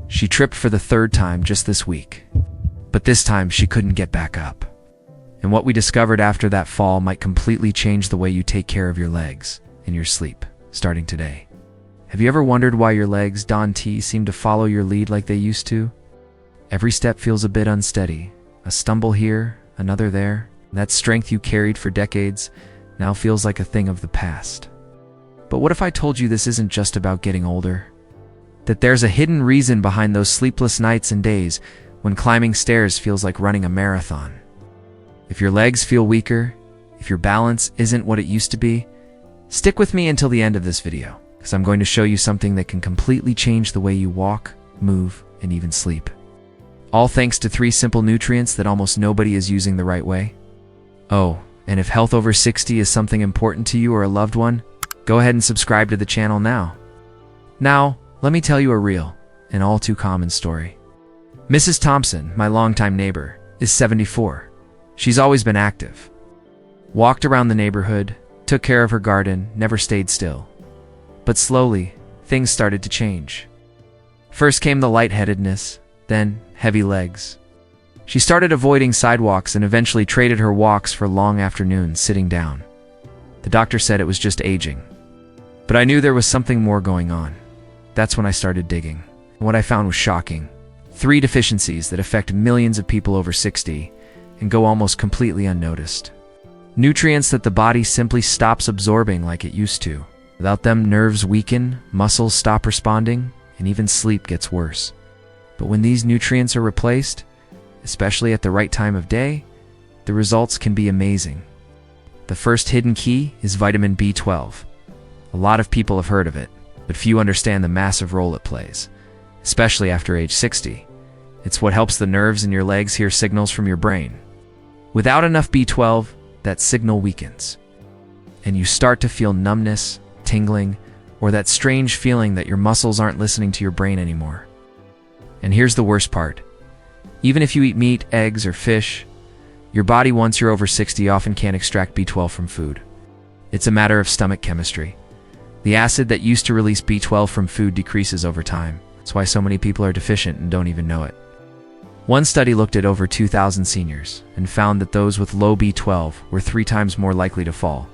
She tripped for the third time just this week. But this time, she couldn't get back up. And what we discovered after that fall might completely change the way you take care of your legs and your sleep, starting today. Have you ever wondered why your legs, seem to follow your lead like they used to? Every step feels a bit unsteady. A stumble here, another there. That strength you carried for decades now feels like a thing of the past. But what if I told you this isn't just about getting older? That there's a hidden reason behind those sleepless nights and days when climbing stairs feels like running a marathon. If your legs feel weaker, if your balance isn't what it used to be, stick with me until the end of this video, because I'm going to show you something that can completely change the way you walk, move, and even sleep. All thanks to 3 simple nutrients that almost nobody is using the right way. Oh, and if health over 60 is something important to you or a loved one, go ahead and subscribe to the channel now. Now, let me tell you a real and all too common story. Mrs. Thompson, my longtime neighbor, is 74. She's always been active. Walked around the neighborhood, took care of her garden, never stayed still. But slowly, things started to change. First came the lightheadedness, then heavy legs. She started avoiding sidewalks and eventually traded her walks for long afternoons sitting down. The doctor said it was just aging. But I knew there was something more going on. That's when I started digging. And what I found was shocking. 3 deficiencies that affect millions of people over 60 and go almost completely unnoticed. Nutrients that the body simply stops absorbing like it used to. Without them, nerves weaken, muscles stop responding, and even sleep gets worse. But when these nutrients are replaced, especially at the right time of day, the results can be amazing. The first hidden key is vitamin B12. A lot of people have heard of it, but few understand the massive role it plays, especially after age 60. It's what helps the nerves in your legs hear signals from your brain. Without enough B12, that signal weakens, and you start to feel numbness, tingling, or that strange feeling that your muscles aren't listening to your brain anymore. And here's the worst part. Even if you eat meat, eggs, or fish, your body, once you're over 60, often can't extract B12 from food. It's a matter of stomach chemistry. The acid that used to release B12 from food decreases over time. That's why so many people are deficient and don't even know it. One study looked at over 2,000 seniors and found that those with low B12 were 3 times more likely to fall.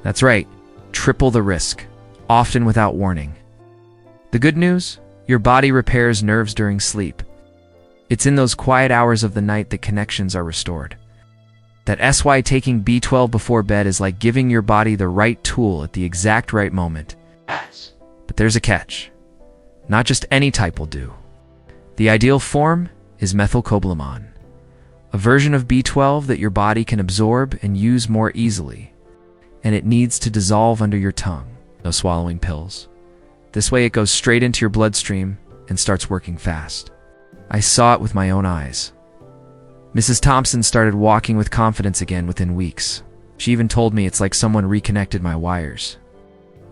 That's right, triple the risk, often without warning. The good news? Your body repairs nerves during sleep. It's in those quiet hours of the night that connections are restored. That's why taking B12 before bed is like giving your body the right tool at the exact right moment. But there's a catch. Not just any type will do. The ideal form is methylcobalamin, a version of B12 that your body can absorb and use more easily. And it needs to dissolve under your tongue. No swallowing pills. This way it goes straight into your bloodstream and starts working fast. I saw it with my own eyes. Mrs. Thompson started walking with confidence again within weeks. She even told me it's like someone reconnected my wires.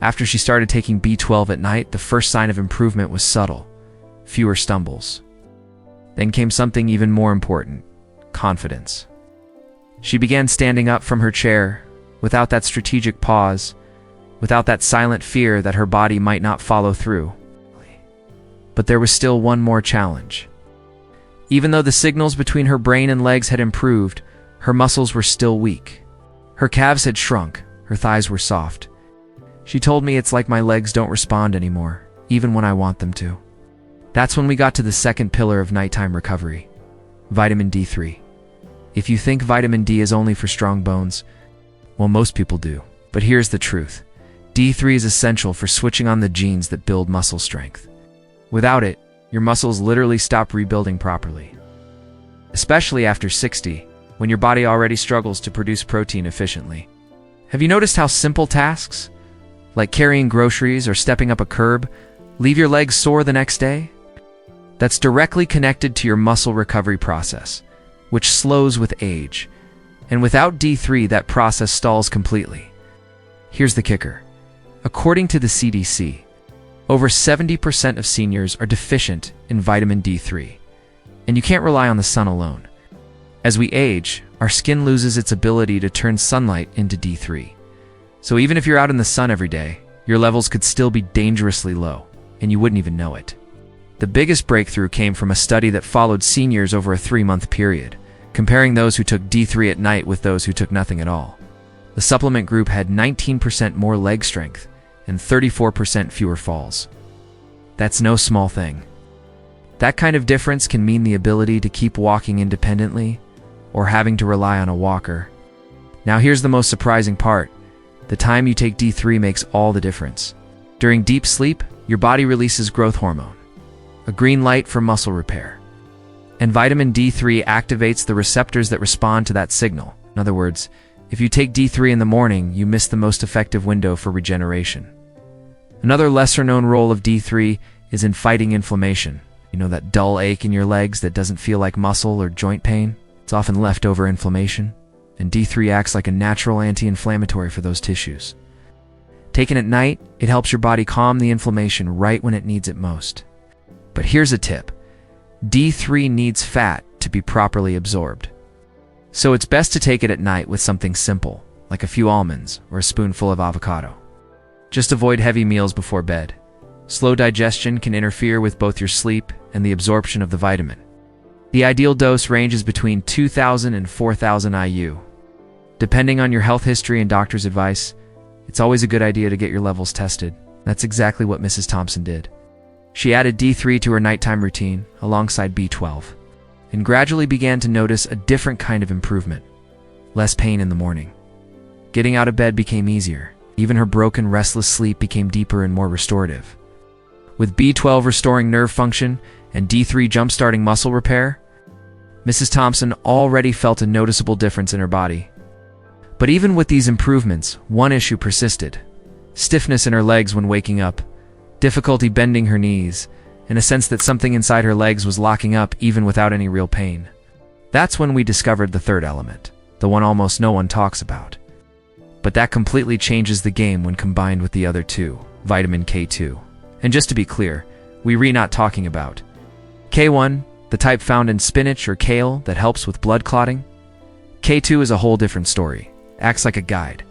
After she started taking B12 at night, the first sign of improvement was subtle, fewer stumbles. Then came something even more important, confidence. She began standing up from her chair, without that strategic pause, without that silent fear that her body might not follow through. But there was still one more challenge. Even though the signals between her brain and legs had improved, her muscles were still weak. Her calves had shrunk, her thighs were soft. She told me it's like my legs don't respond anymore, even when I want them to. That's when we got to the second pillar of nighttime recovery, vitamin D3. If you think vitamin D is only for strong bones, well, most people do. But here's the truth. D3 is essential for switching on the genes that build muscle strength. Without it, your muscles literally stop rebuilding properly. Especially after 60, when your body already struggles to produce protein efficiently. Have you noticed how simple tasks, like carrying groceries or stepping up a curb, leave your legs sore the next day? That's directly connected to your muscle recovery process, which slows with age. And without D3, that process stalls completely. Here's the kicker. According to the CDC, over 70% of seniors are deficient in vitamin D3, and you can't rely on the sun alone. As we age, our skin loses its ability to turn sunlight into D3. So even if you're out in the sun every day, your levels could still be dangerously low, and you wouldn't even know it. The biggest breakthrough came from a study that followed seniors over a 3-month period, comparing those who took D3 at night with those who took nothing at all. The supplement group had 19% more leg strength and 34% fewer falls. That's no small thing. That kind of difference can mean the ability to keep walking independently or having to rely on a walker. Now here's the most surprising part. The time you take D3 makes all the difference. During deep sleep, your body releases growth hormone, a green light for muscle repair. And vitamin D3 activates the receptors that respond to that signal. In other words, if you take D3 in the morning, you miss the most effective window for regeneration. Another lesser-known role of D3 is in fighting inflammation. You know, that dull ache in your legs that doesn't feel like muscle or joint pain? It's often leftover inflammation, and D3 acts like a natural anti-inflammatory for those tissues. Taken at night, it helps your body calm the inflammation right when it needs it most. But here's a tip. D3 needs fat to be properly absorbed. So it's best to take it at night with something simple, like a few almonds or a spoonful of avocado. Just avoid heavy meals before bed. Slow digestion can interfere with both your sleep and the absorption of the vitamin. The ideal dose ranges between 2,000 and 4,000 IU. Depending on your health history and doctor's advice, it's always a good idea to get your levels tested. That's exactly what Mrs. Thompson did. She added D3 to her nighttime routine alongside B12 and gradually began to notice a different kind of improvement. Less pain in the morning. Getting out of bed became easier. Even her broken, restless sleep became deeper and more restorative. With B12 restoring nerve function and D3 jump-starting muscle repair, Mrs. Thompson already felt a noticeable difference in her body. But even with these improvements, one issue persisted. Stiffness in her legs when waking up, difficulty bending her knees, and a sense that something inside her legs was locking up even without any real pain. That's when we discovered the third element, the one almost no one talks about. But that completely changes the game when combined with the other two, vitamin K2. And just to be clear, we're not talking about K1, the type found in spinach or kale that helps with blood clotting. K2 is a whole different story. Acts like a guide,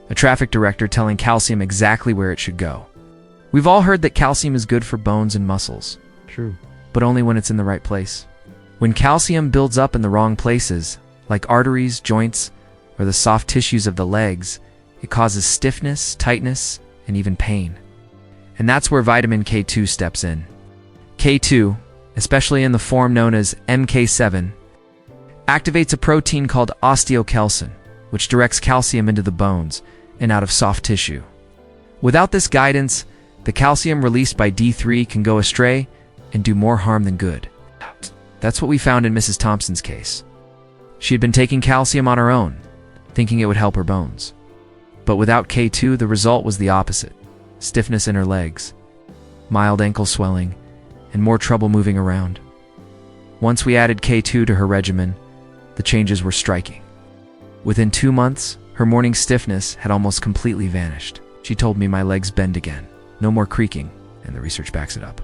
a traffic director telling calcium exactly where it should go. We've all heard that calcium is good for bones and muscles. True. But only when it's in the right place. When calcium builds up in the wrong places, like arteries, joints, or the soft tissues of the legs, it causes stiffness, tightness, and even pain. And that's where vitamin K2 steps in. K2, especially in the form known as MK7, activates a protein called osteocalcin, which directs calcium into the bones and out of soft tissue. Without this guidance, the calcium released by D3 can go astray and do more harm than good. That's what we found in Mrs. Thompson's case. She had been taking calcium on her own, thinking it would help her bones. But without K2, the result was the opposite. Stiffness in her legs, mild ankle swelling, and more trouble moving around. Once we added K2 to her regimen, the changes were striking. Within 2 months, her morning stiffness had almost completely vanished. She told me my legs bend again, no more creaking, and the research backs it up.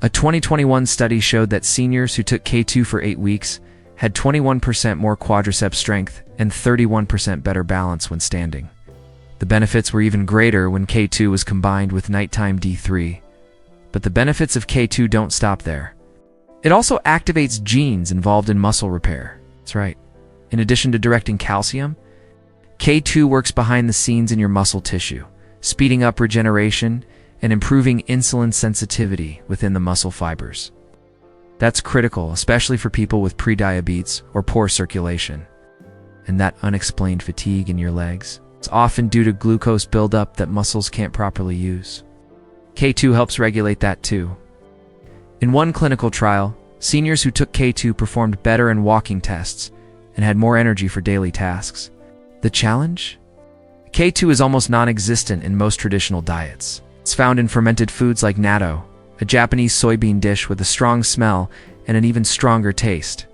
A 2021 study showed that seniors who took K2 for 8 weeks had 21% more quadriceps strength and 31% better balance when standing. The benefits were even greater when K2 was combined with nighttime D3. But the benefits of K2 don't stop there. It also activates genes involved in muscle repair. That's right. In addition to directing calcium, K2 works behind the scenes in your muscle tissue, speeding up regeneration and improving insulin sensitivity within the muscle fibers. That's critical, especially for people with prediabetes or poor circulation. And that unexplained fatigue in your legs, it's often due to glucose buildup that muscles can't properly use. K2 helps regulate that too. In one clinical trial, seniors who took K2 performed better in walking tests and had more energy for daily tasks. The challenge? K2 is almost non-existent in most traditional diets. It's found in fermented foods like natto, a Japanese soybean dish with a strong smell and an even stronger taste.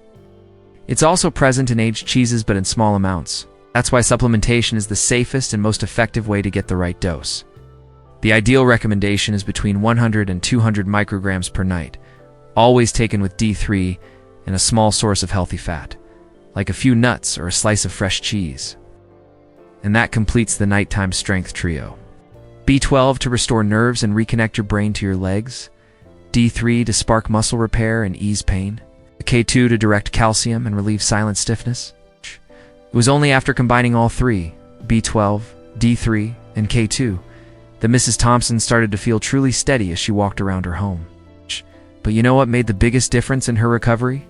It's also present in aged cheeses but in small amounts. That's why supplementation is the safest and most effective way to get the right dose. The ideal recommendation is between 100 and 200 micrograms per night, always taken with D3 and a small source of healthy fat, like a few nuts or a slice of fresh cheese. And that completes the nighttime strength trio. B12 to restore nerves and reconnect your brain to your legs, D3 to spark muscle repair and ease pain, K2 to direct calcium and relieve silent stiffness. It was only after combining all three, B12, D3, and K2, that Mrs. Thompson started to feel truly steady as she walked around her home. But you know what made the biggest difference in her recovery?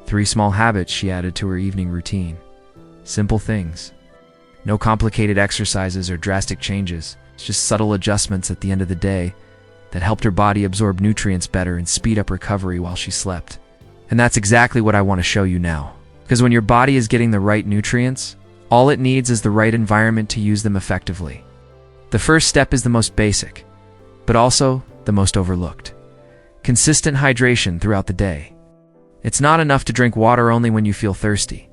3 small habits she added to her evening routine. Simple things. No complicated exercises or drastic changes, just subtle adjustments at the end of the day that helped her body absorb nutrients better and speed up recovery while she slept. And that's exactly what I want to show you now. Because when your body is getting the right nutrients, all it needs is the right environment to use them effectively. The first step is the most basic, but also the most overlooked. Consistent hydration throughout the day. It's not enough to drink water only when you feel thirsty.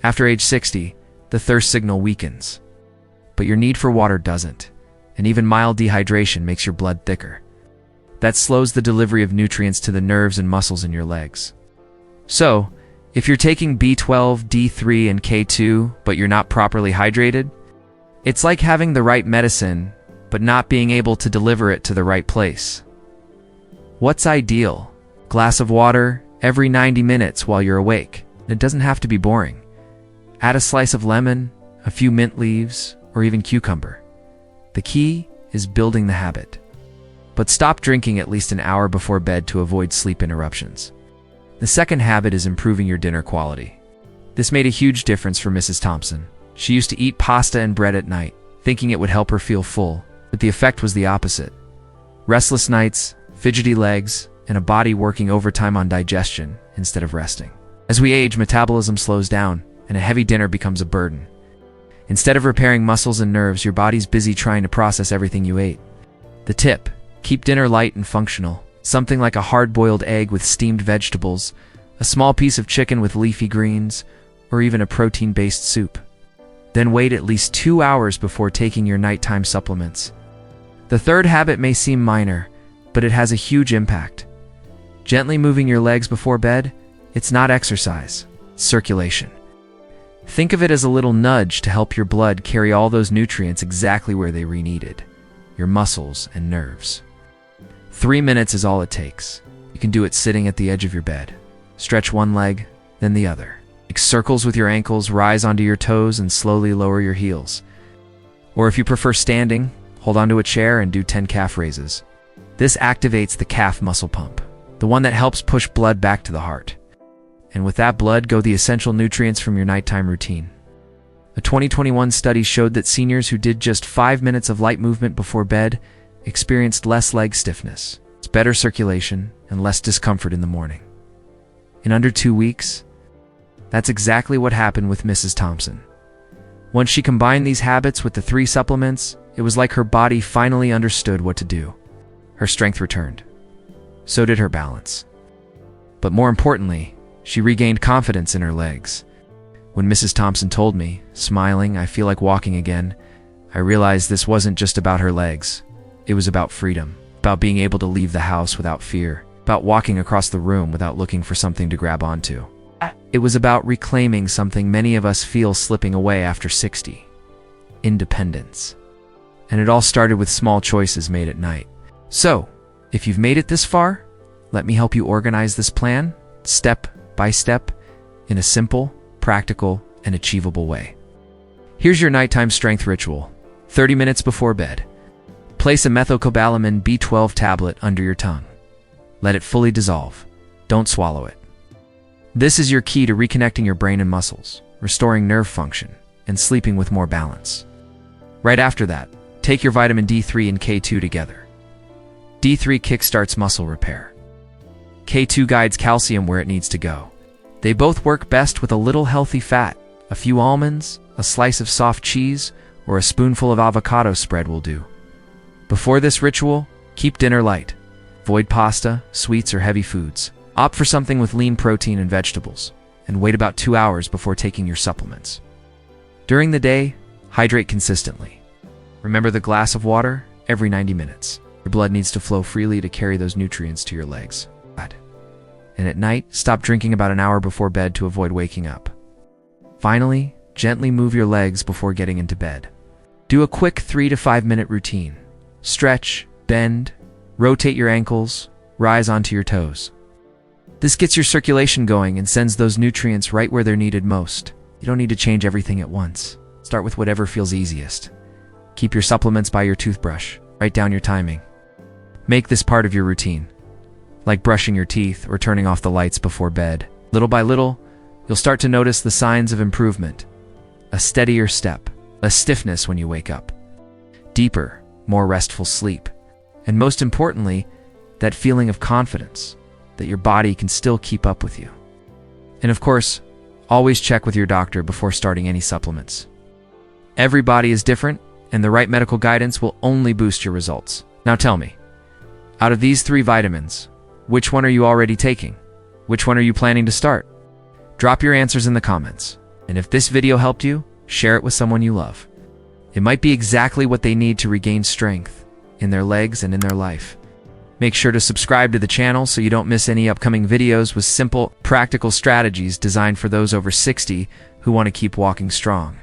After age 60, the thirst signal weakens. But your need for water doesn't, and even mild dehydration makes your blood thicker. That slows the delivery of nutrients to the nerves and muscles in your legs. So, if you're taking B12, D3, and K2, but you're not properly hydrated, it's like having the right medicine, but not being able to deliver it to the right place. What's ideal? Glass of water every 90 minutes while you're awake. It doesn't have to be boring. Add a slice of lemon, a few mint leaves, or even cucumber. The key is building the habit. But stop drinking at least an hour before bed to avoid sleep interruptions. The second habit is improving your dinner quality. This made a huge difference for Mrs. Thompson. She used to eat pasta and bread at night, thinking it would help her feel full, but the effect was the opposite. Restless nights, fidgety legs, and a body working overtime on digestion instead of resting. As we age, metabolism slows down, and a heavy dinner becomes a burden. Instead of repairing muscles and nerves, your body's busy trying to process everything you ate. The tip: keep dinner light and functional. Something like a hard-boiled egg with steamed vegetables, a small piece of chicken with leafy greens, or even a protein-based soup. Then wait at least 2 hours before taking your nighttime supplements. The third habit may seem minor, but it has a huge impact. Gently moving your legs before bed, it's not exercise, it's circulation. Think of it as a little nudge to help your blood carry all those nutrients exactly where they were needed, your muscles and nerves. 3 minutes is all it takes. You can do it sitting at the edge of your bed. Stretch one leg, then the other. Make circles with your ankles, rise onto your toes, and slowly lower your heels. Or if you prefer standing, hold onto a chair and do 10 calf raises. This activates the calf muscle pump, the one that helps push blood back to the heart. And with that blood go the essential nutrients from your nighttime routine. A 2021 study showed that seniors who did just 5 minutes of light movement before bed experienced less leg stiffness, better circulation, and less discomfort in the morning. In under 2 weeks, that's exactly what happened with Mrs. Thompson. Once she combined these habits with the 3 supplements, it was like her body finally understood what to do. Her strength returned. So did her balance. But more importantly, she regained confidence in her legs. When Mrs. Thompson told me, smiling, "I feel like walking again," I realized this wasn't just about her legs. It was about freedom, about being able to leave the house without fear, about walking across the room without looking for something to grab onto. It was about reclaiming something many of us feel slipping away after 60. Independence. And it all started with small choices made at night. So, if you've made it this far, let me help you organize this plan, step by step, in a simple, practical, and achievable way. Here's your nighttime strength ritual. 30 minutes before bed. Place a methylcobalamin B12 tablet under your tongue. Let it fully dissolve. Don't swallow it. This is your key to reconnecting your brain and muscles, restoring nerve function, and sleeping with more balance. Right after that, take your vitamin D3 and K2 together. D3 kickstarts muscle repair. K2 guides calcium where it needs to go. They both work best with a little healthy fat. A few almonds, a slice of soft cheese, or a spoonful of avocado spread will do. Before this ritual, keep dinner light. Avoid pasta, sweets, or heavy foods. Opt for something with lean protein and vegetables, and wait about 2 hours before taking your supplements. During the day, hydrate consistently. Remember the glass of water every 90 minutes. Your blood needs to flow freely to carry those nutrients to your legs. And at night, stop drinking about an hour before bed to avoid waking up. Finally, gently move your legs before getting into bed. Do a quick 3 to 5 minute routine. Stretch, bend, Rotate your ankles, rise onto your toes. This gets your circulation going and sends those nutrients right where they're needed most. You don't need to change everything at once. Start with whatever feels easiest. Keep your supplements by your toothbrush. Write down your timing. Make this part of your routine, like brushing your teeth or turning off the lights before bed. Little by little, you'll start to notice the signs of improvement. A steadier step, less stiffness when you wake up, deeper, more restful sleep, and most importantly, that feeling of confidence that your body can still keep up with you. And of course, always check with your doctor before starting any supplements. Every body is different, and the right medical guidance will only boost your results. Now tell me, out of these 3 vitamins, which one are you already taking? Which one are you planning to start? Drop your answers in the comments. And if this video helped you, share it with someone you love. It might be exactly what they need to regain strength in their legs and in their life. Make sure to subscribe to the channel so you don't miss any upcoming videos with simple, practical strategies designed for those over 60 who want to keep walking strong.